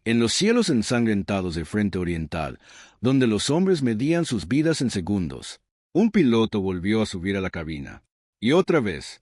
En los cielos ensangrentados del frente oriental, donde los hombres medían sus vidas en segundos, un piloto volvió a subir a la cabina. Y otra vez,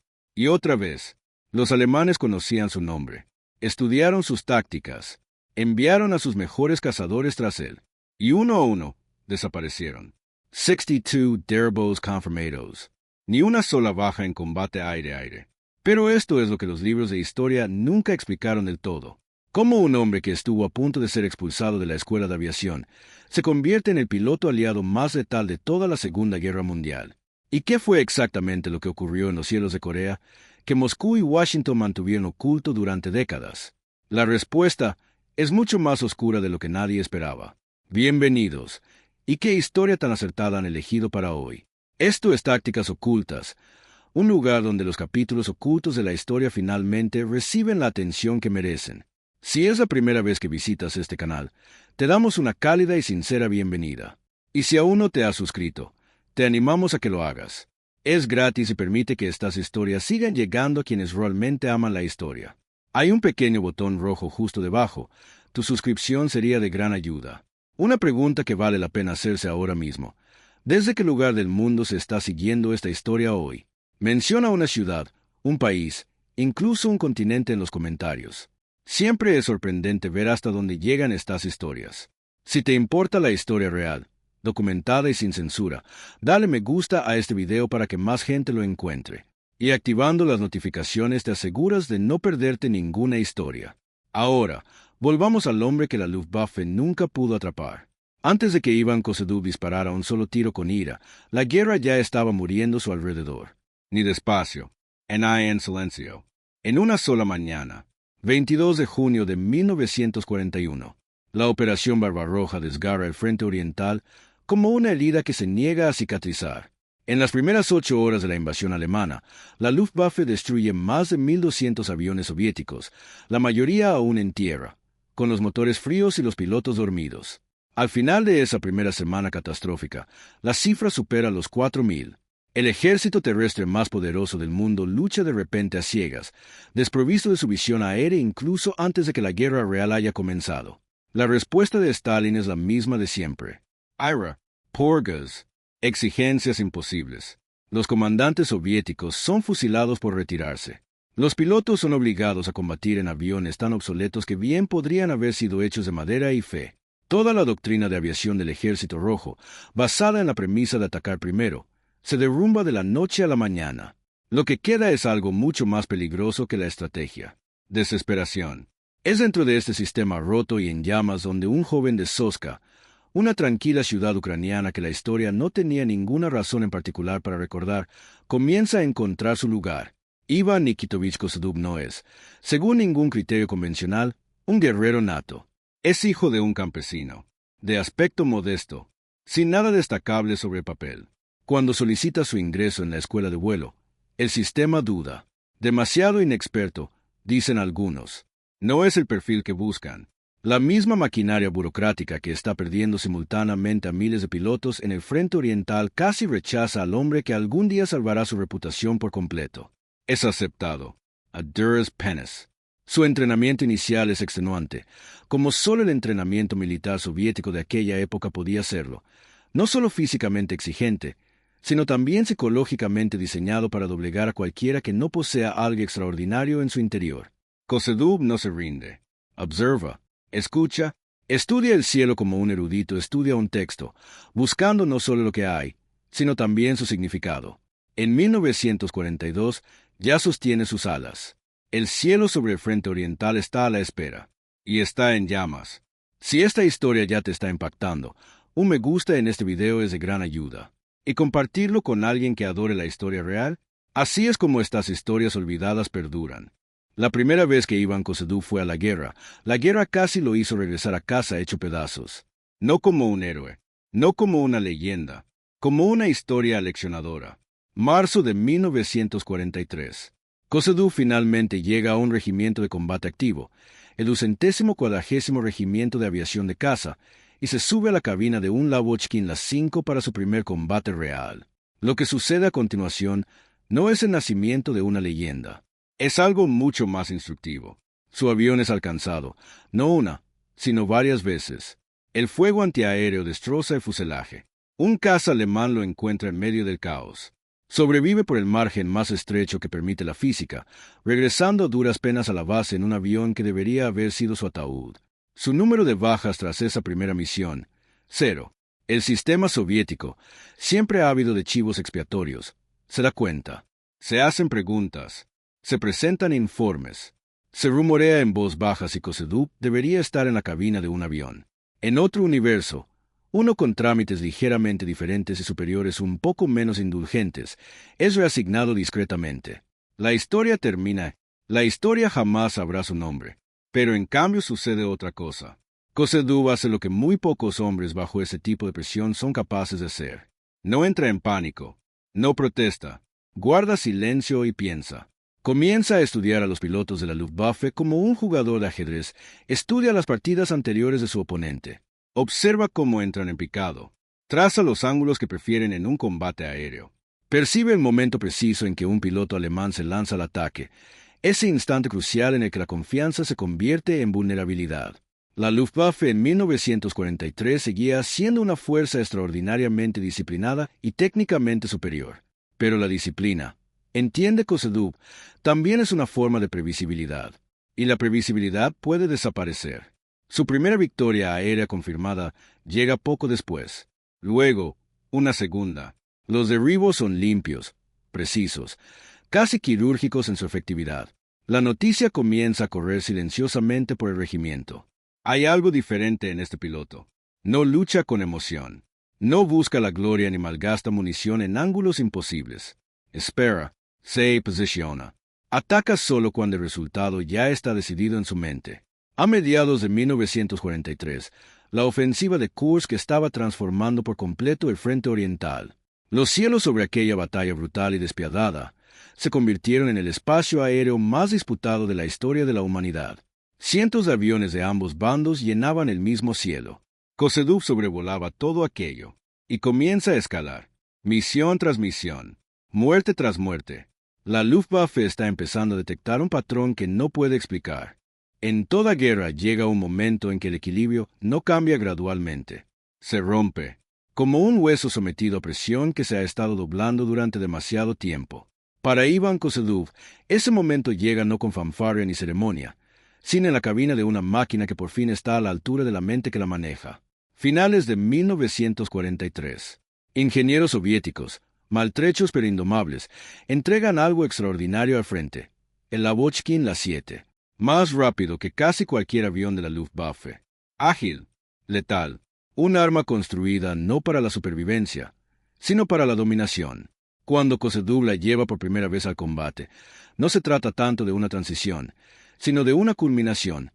los alemanes conocían su nombre, estudiaron sus tácticas, enviaron a sus mejores cazadores tras él, y uno a uno desaparecieron. 62 derribos confirmados. Ni una sola baja en combate aire-aire. Pero esto es lo que los libros de historia nunca explicaron del todo. Cómo un hombre que estuvo a punto de ser expulsado de la escuela de aviación se convierte en el piloto aliado más letal de toda la Segunda Guerra Mundial. ¿Y qué fue exactamente lo que ocurrió en los cielos de Corea, que Moscú y Washington mantuvieron oculto durante décadas? La respuesta es mucho más oscura de lo que nadie esperaba. Bienvenidos. ¿Y qué historia tan acertada han elegido para hoy? Esto es Tácticas Ocultas, un lugar donde los capítulos ocultos de la historia finalmente reciben la atención que merecen. Si es la primera vez que visitas este canal, te damos una cálida y sincera bienvenida. Y si aún no te has suscrito, te animamos a que lo hagas. Es gratis y permite que estas historias sigan llegando a quienes realmente aman la historia. Hay un pequeño botón rojo justo debajo. Tu suscripción sería de gran ayuda. Una pregunta que vale la pena hacerse ahora mismo. ¿Desde qué lugar del mundo se está siguiendo esta historia hoy? Menciona una ciudad, un país, incluso un continente en los comentarios. Siempre es sorprendente ver hasta dónde llegan estas historias. Si te importa la historia real, documentada y sin censura, dale me gusta a este video para que más gente lo encuentre. Y activando las notificaciones te aseguras de no perderte ninguna historia. Ahora, volvamos al hombre que la Luftwaffe nunca pudo atrapar. Antes de que Iván Kosedub disparara un solo tiro con ira, la guerra ya estaba muriendo a su alrededor. Ni despacio, ni en silencio. En una sola mañana, 22 de junio de 1941, la Operación Barbarroja desgarra el frente oriental como una herida que se niega a cicatrizar. En las primeras 8 horas de la invasión alemana, la Luftwaffe destruye más de 1.200 aviones soviéticos, la mayoría aún en tierra, con los motores fríos y los pilotos dormidos. Al final de esa primera semana catastrófica, la cifra supera los 4.000. El ejército terrestre más poderoso del mundo lucha de repente a ciegas, desprovisto de su visión aérea incluso antes de que la guerra real haya comenzado. La respuesta de Stalin es la misma de siempre. Ira, purgas, exigencias imposibles. Los comandantes soviéticos son fusilados por retirarse. Los pilotos son obligados a combatir en aviones tan obsoletos que bien podrían haber sido hechos de madera y fe. Toda la doctrina de aviación del Ejército Rojo, basada en la premisa de atacar primero, se derrumba de la noche a la mañana. Lo que queda es algo mucho más peligroso que la estrategia. Desesperación. Es dentro de este sistema roto y en llamas donde un joven de Soska, una tranquila ciudad ucraniana que la historia no tenía ninguna razón en particular para recordar, comienza a encontrar su lugar. Iván Nikitovich Kosedub no es, según ningún criterio convencional, un guerrero nato. Es hijo de un campesino, de aspecto modesto, sin nada destacable sobre el papel. Cuando solicita su ingreso en la escuela de vuelo, el sistema duda. Demasiado inexperto, dicen algunos. No es el perfil que buscan. La misma maquinaria burocrática que está perdiendo simultáneamente a miles de pilotos en el frente oriental casi rechaza al hombre que algún día salvará su reputación por completo. Es aceptado. A Durs Penis. Su entrenamiento inicial es extenuante, como solo el entrenamiento militar soviético de aquella época podía serlo. No solo físicamente exigente, sino también psicológicamente diseñado para doblegar a cualquiera que no posea algo extraordinario en su interior. Kosedub no se rinde. Observa, escucha, estudia el cielo como un erudito estudia un texto, buscando no solo lo que hay, sino también su significado. En 1942 ya sostiene sus alas. El cielo sobre el frente oriental está a la espera, y está en llamas. Si esta historia ya te está impactando, un me gusta en este video es de gran ayuda. Y compartirlo con alguien que adore la historia real. Así es como estas historias olvidadas perduran. La primera vez que Iván Kosedub fue a la guerra casi lo hizo regresar a casa hecho pedazos. No como un héroe, no como una leyenda, como una historia aleccionadora. Marzo de 1943. Kosedub finalmente llega a un regimiento de combate activo, el 240º Regimiento de Aviación de Caza, y se sube a la cabina de un Lavochkin La-5 para su primer combate real. Lo que sucede a continuación no es el nacimiento de una leyenda. Es algo mucho más instructivo. Su avión es alcanzado, no una, sino varias veces. El fuego antiaéreo destroza el fuselaje. Un caza alemán lo encuentra en medio del caos. Sobrevive por el margen más estrecho que permite la física, regresando a duras penas a la base en un avión que debería haber sido su ataúd. Su número de bajas tras esa primera misión, 0. El sistema soviético siempre ha habido de chivos expiatorios. Se da cuenta. Se hacen preguntas. Se presentan informes. Se rumorea en voz baja si Kosedup debería estar en la cabina de un avión. En otro universo, uno con trámites ligeramente diferentes y superiores un poco menos indulgentes, es reasignado discretamente. La historia termina. La historia jamás sabrá su nombre. Pero en cambio sucede otra cosa. Kosedup hace lo que muy pocos hombres bajo ese tipo de presión son capaces de hacer. No entra en pánico. No protesta. Guarda silencio y piensa. Comienza a estudiar a los pilotos de la Luftwaffe como un jugador de ajedrez estudia las partidas anteriores de su oponente. Observa cómo entran en picado. Traza los ángulos que prefieren en un combate aéreo. Percibe el momento preciso en que un piloto alemán se lanza al ataque, ese instante crucial en el que la confianza se convierte en vulnerabilidad. La Luftwaffe en 1943 seguía siendo una fuerza extraordinariamente disciplinada y técnicamente superior. Pero la disciplina, entiende Kosedup, también es una forma de previsibilidad. Y la previsibilidad puede desaparecer. Su primera victoria aérea confirmada llega poco después. Luego, una segunda. Los derribos son limpios, precisos, casi quirúrgicos en su efectividad. La noticia comienza a correr silenciosamente por el regimiento. Hay algo diferente en este piloto. No lucha con emoción. No busca la gloria ni malgasta munición en ángulos imposibles. Espera, se posiciona. Ataca solo cuando el resultado ya está decidido en su mente. A mediados de 1943, la ofensiva de Kursk estaba transformando por completo el frente oriental. Los cielos sobre aquella batalla brutal y despiadada se convirtieron en el espacio aéreo más disputado de la historia de la humanidad. Cientos de aviones de ambos bandos llenaban el mismo cielo. Kosedup sobrevolaba todo aquello y comienza a escalar, misión tras misión, muerte tras muerte. La Luftwaffe está empezando a detectar un patrón que no puede explicar. En toda guerra llega un momento en que el equilibrio no cambia gradualmente. Se rompe, como un hueso sometido a presión que se ha estado doblando durante demasiado tiempo. Para Ivan Kosedup, ese momento llega no con fanfarria ni ceremonia, sino en la cabina de una máquina que por fin está a la altura de la mente que la maneja. Finales de 1943. Ingenieros soviéticos, maltrechos pero indomables, entregan algo extraordinario al frente. El Lavochkin La-7. Más rápido que casi cualquier avión de la Luftwaffe. Ágil, letal. Un arma construida no para la supervivencia, sino para la dominación. Cuando Kosedup la lleva por primera vez al combate, no se trata tanto de una transición, sino de una culminación.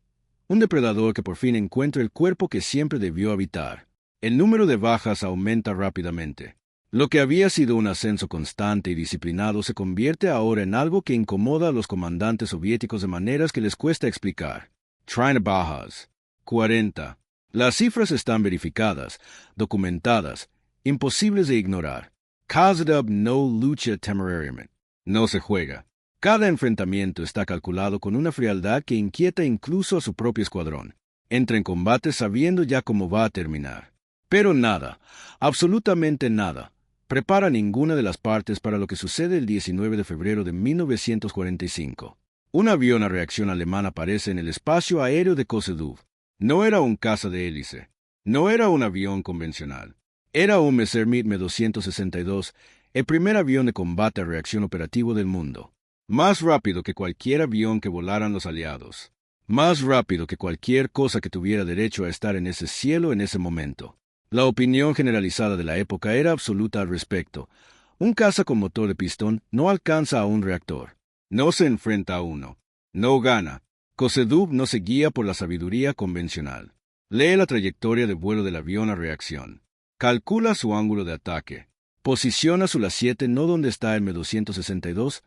Un depredador que por fin encuentra el cuerpo que siempre debió habitar. El número de bajas aumenta rápidamente. Lo que había sido un ascenso constante y disciplinado se convierte ahora en algo que incomoda a los comandantes soviéticos de maneras que les cuesta explicar. Trine bajas. 40. Las cifras están verificadas, documentadas, imposibles de ignorar. Kosedup no lucha temerariamente. No se juega. Cada enfrentamiento está calculado con una frialdad que inquieta incluso a su propio escuadrón. Entra en combate sabiendo ya cómo va a terminar. Pero nada, absolutamente nada, prepara ninguna de las partes para lo que sucede el 19 de febrero de 1945. Un avión a reacción alemán aparece en el espacio aéreo de Kosedup. No era un caza de hélice. No era un avión convencional. Era un Messerschmitt Me-262, el primer avión de combate a reacción operativo del mundo. Más rápido que cualquier avión que volaran los aliados. Más rápido que cualquier cosa que tuviera derecho a estar en ese cielo en ese momento. La opinión generalizada de la época era absoluta al respecto. Un caza con motor de pistón no alcanza a un reactor. No se enfrenta a uno. No gana. Kosedup no se guía por la sabiduría convencional. Lee la trayectoria de vuelo del avión a reacción. Calcula su ángulo de ataque. Posiciona su La-7 no donde está el Me-262,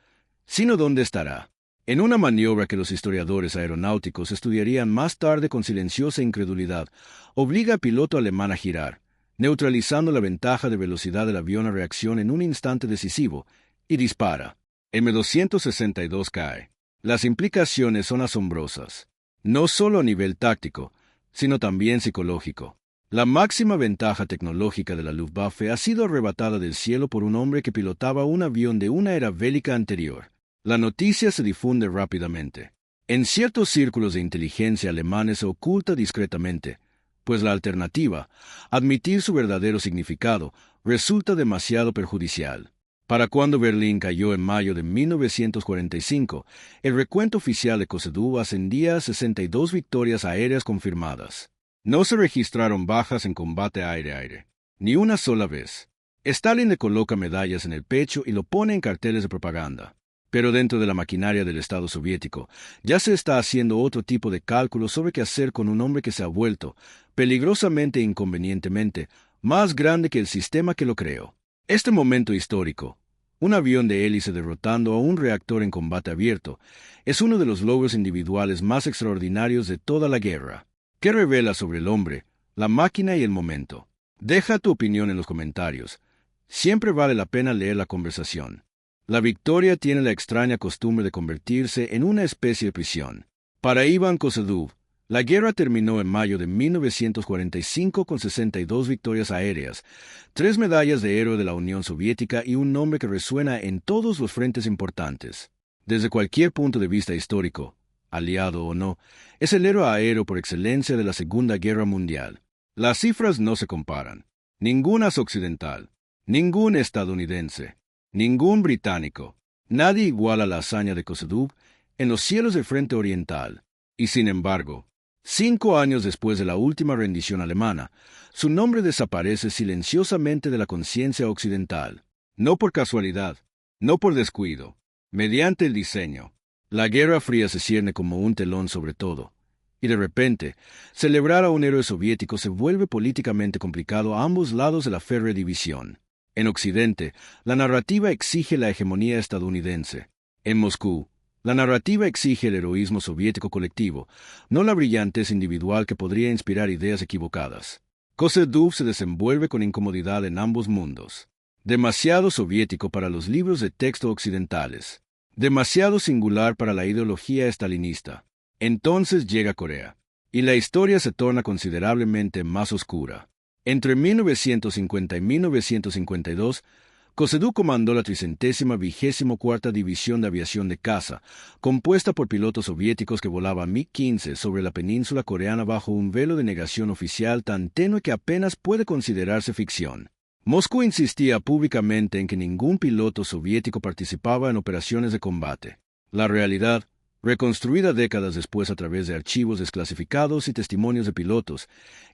sino donde estará. En una maniobra que los historiadores aeronáuticos estudiarían más tarde con silenciosa incredulidad, obliga al piloto alemán a girar, neutralizando la ventaja de velocidad del avión a reacción en un instante decisivo, y dispara. El Me-262 cae. Las implicaciones son asombrosas. No solo a nivel táctico, sino también psicológico. La máxima ventaja tecnológica de la Luftwaffe ha sido arrebatada del cielo por un hombre que pilotaba un avión de una era bélica anterior. La noticia se difunde rápidamente. En ciertos círculos de inteligencia alemanes se oculta discretamente, pues la alternativa, admitir su verdadero significado, resulta demasiado perjudicial. Para cuando Berlín cayó en mayo de 1945, el recuento oficial de Koseduw ascendía a 62 victorias aéreas confirmadas. No se registraron bajas en combate aire-aire, ni una sola vez. Stalin le coloca medallas en el pecho y lo pone en carteles de propaganda. Pero dentro de la maquinaria del Estado soviético, ya se está haciendo otro tipo de cálculo sobre qué hacer con un hombre que se ha vuelto, peligrosamente e inconvenientemente, más grande que el sistema que lo creó. Este momento histórico, un avión de hélice derrotando a un reactor en combate abierto, es uno de los logros individuales más extraordinarios de toda la guerra. ¿Qué revela sobre el hombre, la máquina y el momento? Deja tu opinión en los comentarios. Siempre vale la pena leer la conversación. La victoria tiene la extraña costumbre de convertirse en una especie de prisión. Para Iván Koseduw, la guerra terminó en mayo de 1945 con 62 victorias aéreas, 3 medallas de héroe de la Unión Soviética y un nombre que resuena en todos los frentes importantes. Desde cualquier punto de vista histórico, aliado o no, es el héroe aéreo por excelencia de la Segunda Guerra Mundial. Las cifras no se comparan. Ningún as occidental, ningún estadounidense, ningún británico, nadie iguala la hazaña de Koseduw en los cielos del frente oriental. Y sin embargo, 5 años después de la última rendición alemana, su nombre desaparece silenciosamente de la conciencia occidental. No por casualidad, no por descuido, mediante el diseño. La Guerra Fría se cierne como un telón sobre todo. Y de repente, celebrar a un héroe soviético se vuelve políticamente complicado a ambos lados de la férrea división. En Occidente, la narrativa exige la hegemonía estadounidense. En Moscú, la narrativa exige el heroísmo soviético colectivo, no la brillantez individual que podría inspirar ideas equivocadas. Koseduw se desenvuelve con incomodidad en ambos mundos. Demasiado soviético para los libros de texto occidentales. Demasiado singular para la ideología estalinista. Entonces llega Corea, y la historia se torna considerablemente más oscura. Entre 1950 y 1952, Koseduw comandó la 324ª División de Aviación de Caza, compuesta por pilotos soviéticos que volaban MiG-15 sobre la península coreana bajo un velo de negación oficial tan tenue que apenas puede considerarse ficción. Moscú insistía públicamente en que ningún piloto soviético participaba en operaciones de combate. La realidad, reconstruida décadas después a través de archivos desclasificados y testimonios de pilotos,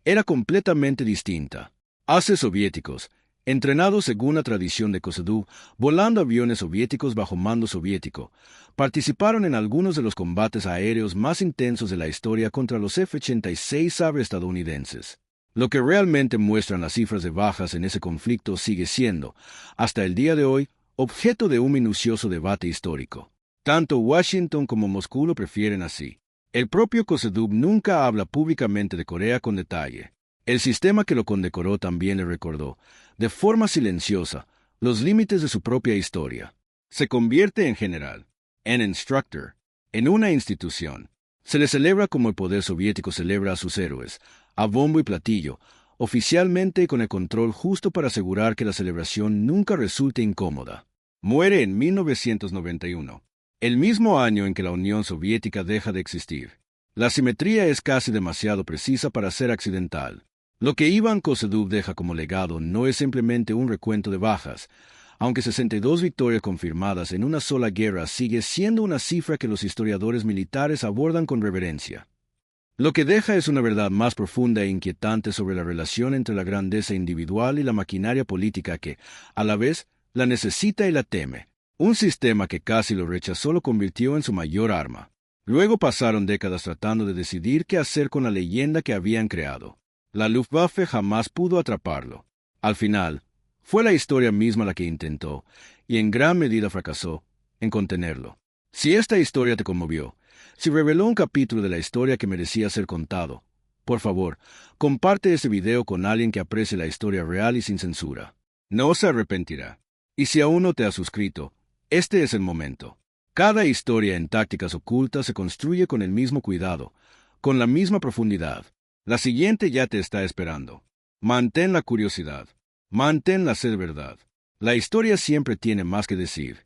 era completamente distinta. Ases soviéticos, entrenados según la tradición de Koseduw, volando aviones soviéticos bajo mando soviético, participaron en algunos de los combates aéreos más intensos de la historia contra los F-86 Sabre estadounidenses. Lo que realmente muestran las cifras de bajas en ese conflicto sigue siendo, hasta el día de hoy, objeto de un minucioso debate histórico. Tanto Washington como Moscú lo prefieren así. El propio Koseduw nunca habla públicamente de Corea con detalle. El sistema que lo condecoró también le recordó, de forma silenciosa, los límites de su propia historia. Se convierte en general, en instructor, en una institución. Se le celebra como el poder soviético celebra a sus héroes, a bombo y platillo, oficialmente y con el control justo para asegurar que la celebración nunca resulte incómoda. Muere en 1991, el mismo año en que la Unión Soviética deja de existir. La simetría es casi demasiado precisa para ser accidental. Lo que Iván Koseduw deja como legado no es simplemente un recuento de bajas, aunque 62 victorias confirmadas en una sola guerra sigue siendo una cifra que los historiadores militares abordan con reverencia. Lo que deja es una verdad más profunda e inquietante sobre la relación entre la grandeza individual y la maquinaria política que, a la vez, la necesita y la teme. Un sistema que casi lo rechazó lo convirtió en su mayor arma. Luego pasaron décadas tratando de decidir qué hacer con la leyenda que habían creado. La Luftwaffe jamás pudo atraparlo. Al final, fue la historia misma la que intentó, y en gran medida fracasó, en contenerlo. Si esta historia te conmovió, si reveló un capítulo de la historia que merecía ser contado, por favor, comparte este video con alguien que aprecie la historia real y sin censura. No se arrepentirá. Y si aún no te has suscrito, este es el momento. Cada historia en tácticas ocultas se construye con el mismo cuidado, con la misma profundidad. La siguiente ya te está esperando. Mantén la curiosidad. Mantén la sed verdad. La historia siempre tiene más que decir.